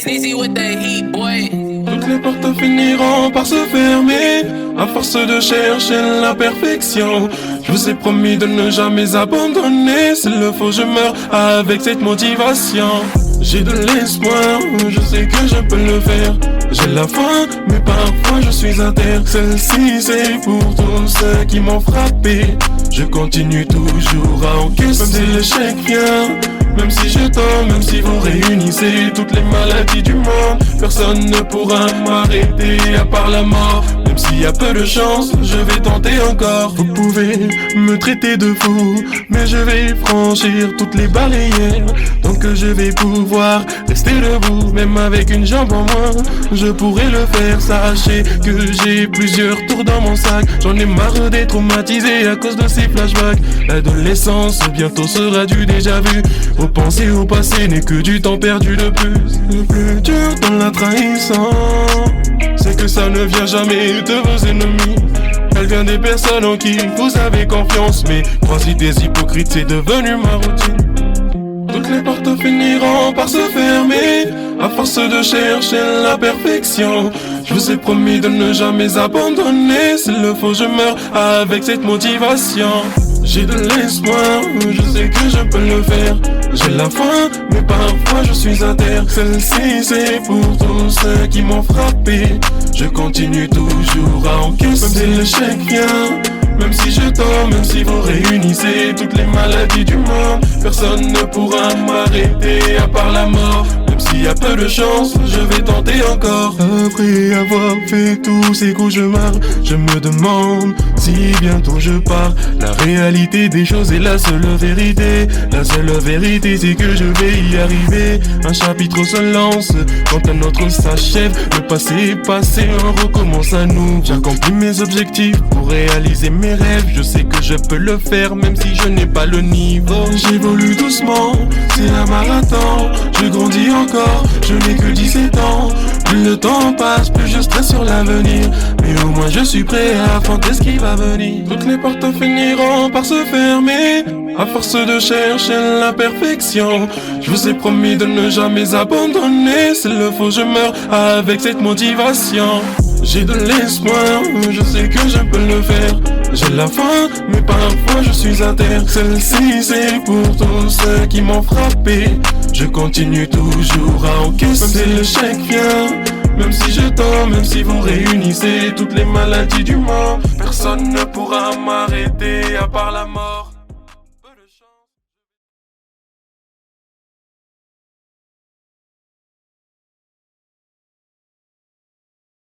Sneezy with the heat, boy. Toutes les portes finiront par se fermer à force de chercher la perfection. Je vous ai promis de ne jamais abandonner. S'il le faut, je meurs avec cette motivation. J'ai de l'espoir, je sais que je peux le faire. J'ai la foi, mais parfois je suis à terre. Celle-ci c'est pour tous ceux qui m'ont frappé. Je continue toujours à encaisser. Même si l'échec vient, même si je tombe, même si vous réunissez toutes les maladies du monde, personne ne pourra m'arrêter à part la mort. Même s'il y a peu de chance, je vais tenter encore. Vous pouvez me traiter de fou, mais je vais franchir toutes les barrières. Tant que je vais pouvoir rester debout, même avec une jambe en moins, je pourrai le faire. Sachez que j'ai plusieurs tours dans mon sac. J'en ai marre d'être traumatisé à cause de ces flashbacks. L'adolescence bientôt sera du déjà vu. Repenser au passé n'est que du temps perdu de plus. Le plus dur dans la trahison, c'est que ça ne vient jamais de vos ennemis. Elle vient des personnes en qui vous avez confiance. Mais croiser des hypocrites, c'est devenu ma routine. Toutes les portes finiront par se fermer à force de chercher la perfection. Je vous ai promis de ne jamais abandonner. S'il le faut, je meurs avec cette motivation. J'ai de l'espoir, je sais que je peux le faire. J'ai la foi, mais parfois je suis à terre. Celle-ci c'est pour tous ceux qui m'ont frappé. Je continue toujours à encaisser. Même si l'échec vient, même si je tombe, même si vous réunissez toutes les maladies du monde, personne ne pourra m'arrêter à part la mort. Même s'il y a peu de chance, je vais tenter encore. Après avoir fait tous ces cauchemars, je me demande si bientôt je pars. La réalité des choses est la seule vérité. La seule vérité c'est que je vais y arriver. Un chapitre se lance quand un autre s'achève. Le passé est passé, on recommence à nous. J'accomplis mes objectifs pour réaliser mes rêves. Je sais que je peux le faire même si je n'ai pas le niveau. J'évolue doucement, c'est un marathon. Je grandis encore, je n'ai que 17 ans. Plus le temps passe, plus je stresse sur l'avenir. Mais au moins je suis prêt à affronter ce qui va venir. Toutes les portes finiront par se fermer à force de chercher la perfection. Je vous ai promis de ne jamais abandonner. S'il le faut, je meurs avec cette motivation. J'ai de l'espoir, je sais que je peux le faire. J'ai la foi, mais parfois je suis à terre. Celle-ci c'est pour tous ceux qui m'ont frappé. Je continue toujours à encaisser. Même si l'échec vient, même si je tombe, même si vous réunissez toutes les maladies du monde, personne ne pourra m'arrêter à part la mort.